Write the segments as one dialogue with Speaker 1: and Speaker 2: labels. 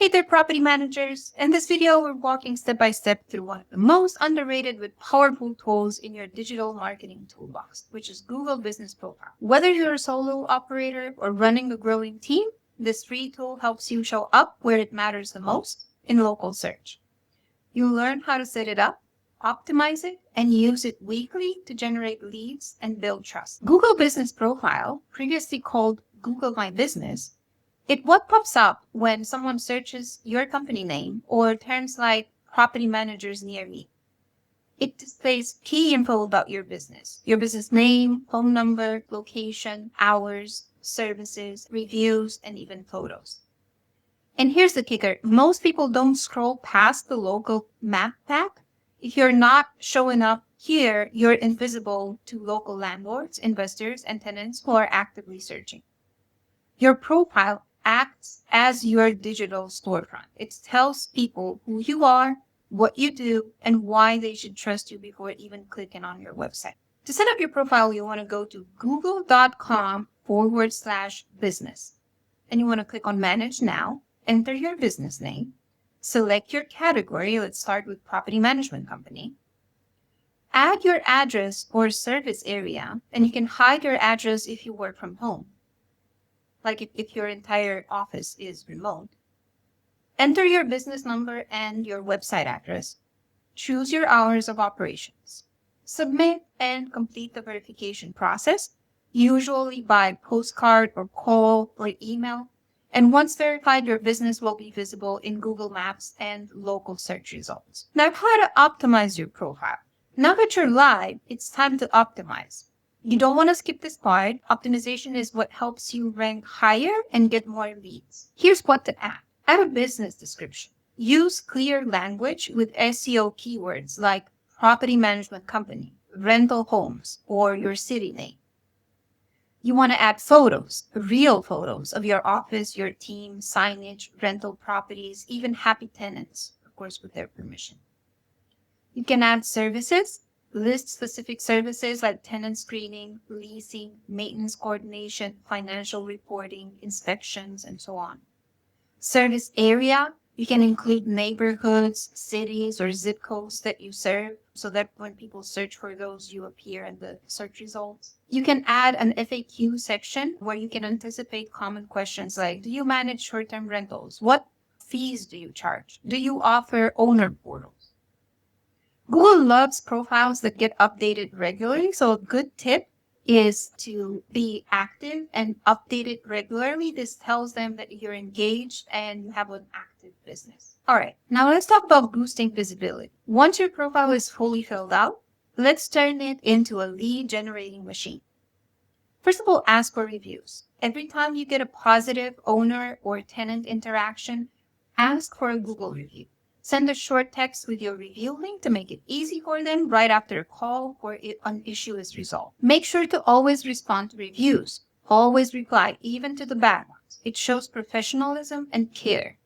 Speaker 1: Hey there, property managers. In this video, we're walking step by step through one of the most underrated but powerful tools in your digital marketing toolbox, which is Google Business Profile. Whether you're a solo operator or running a growing team, this free tool helps you show up where it matters the most in local search. You'll learn how to set it up, optimize it, and use it weekly to generate leads and build trust. Google Business Profile, previously called Google My Business, what pops up when someone searches your company name or terms like property managers near me. It displays key info about your business name, phone number, location, hours, services, reviews, and even photos. And here's the kicker. Most people don't scroll past the local map pack. If you're not showing up here, you're invisible to local landlords, investors, and tenants who are actively searching. Your profile acts as your digital storefront. It tells people who you are, what you do, and why they should trust you before even clicking on your website. To set up your profile, you want to go to google.com/business. And you want to click on Manage Now, enter your business name, select your category. Let's start with property management company. Add your address or service area, and you can hide your address if you work from home. Like if your entire office is remote. Enter your business number and your website address. Choose your hours of operations. Submit and complete the verification process, usually by postcard or call or email. And once verified, your business will be visible in Google Maps and local search results. Now, how to optimize your profile. Now that you're live, it's time to optimize. You don't want to skip this part. Optimization is what helps you rank higher and get more leads. Here's what to add. Add a business description. Use clear language with SEO keywords like property management company, rental homes, or your city name. You want to add photos, real photos of your office, your team, signage, rental properties, even happy tenants, of course, with their permission. You can add services. List specific services like tenant screening, leasing, maintenance coordination, financial reporting, inspections, and so on. Service area, you can include neighborhoods, cities, or zip codes that you serve so that when people search for those, you appear in the search results. You can add an FAQ section where you can anticipate common questions like, do you manage short-term rentals? What fees do you charge? Do you offer owner portals? Google loves profiles that get updated regularly, so a good tip is to be active and update it regularly. This tells them that you're engaged and you have an active business. All right, now let's talk about boosting visibility. Once your profile is fully filled out, let's turn it into a lead generating machine. First of all, ask for reviews. Every time you get a positive owner or tenant interaction, ask for a Google review. Send a short text with your review link to make it easy for them right after a call or an issue is resolved. Make sure to always respond to reviews. Always reply, even to the bad ones. It shows professionalism and care.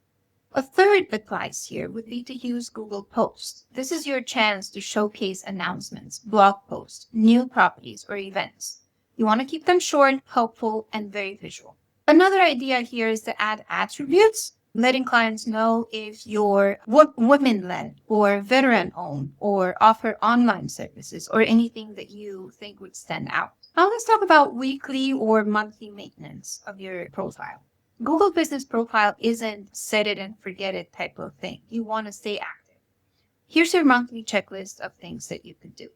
Speaker 1: A third advice here would be to use Google Posts. This is your chance to showcase announcements, blog posts, new properties, or events. You want to keep them short, helpful, and very visual. Another idea here is to add attributes, letting clients know if you're women-led or veteran-owned or offer online services or anything that you think would stand out. Now let's talk about weekly or monthly maintenance of your profile. Google Business Profile isn't set it and forget it type of thing. You want to stay active. Here's your monthly checklist of things that you could do.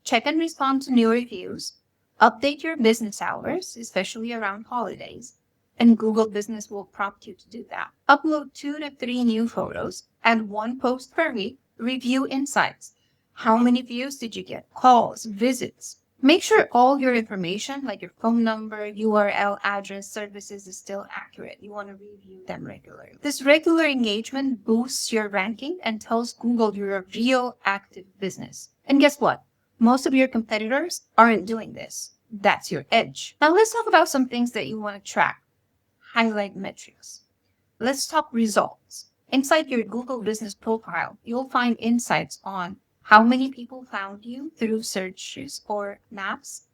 Speaker 1: Check and respond to new reviews. Update your business hours, especially around holidays. And Google Business will prompt you to do that. Upload 2 to 3 new photos, add 1 post per week, review insights. How many views did you get? Calls, visits. Make sure all your information, like your phone number, URL, address, services, is still accurate. You want to review them regularly. This regular engagement boosts your ranking and tells Google you're a real active business. And guess what? Most of your competitors aren't doing this. That's your edge. Now let's talk about some things that you want to track. Highlight metrics. Let's talk results. Inside your Google Business Profile, you'll find insights on how many people found you through searches or maps,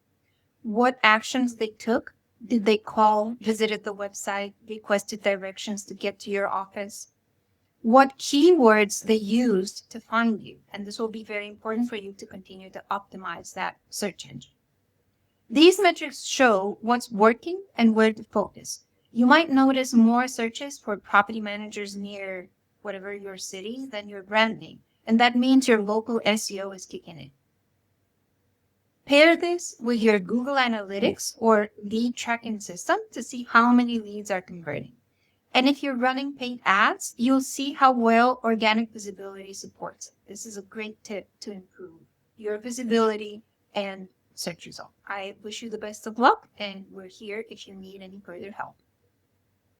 Speaker 1: what actions they took, did they call, visited the website, requested directions to get to your office, what keywords they used to find you. And this will be very important for you to continue to optimize that search engine. These metrics show what's working and where to focus. You might notice more searches for property managers near whatever your city than your brand name. And that means your local SEO is kicking in. Pair this with your Google Analytics or lead tracking system to see how many leads are converting. And if you're running paid ads, you'll see how well organic visibility supports it. This is a great tip to improve your visibility and search result. I wish you the best of luck, and we're here if you need any further help.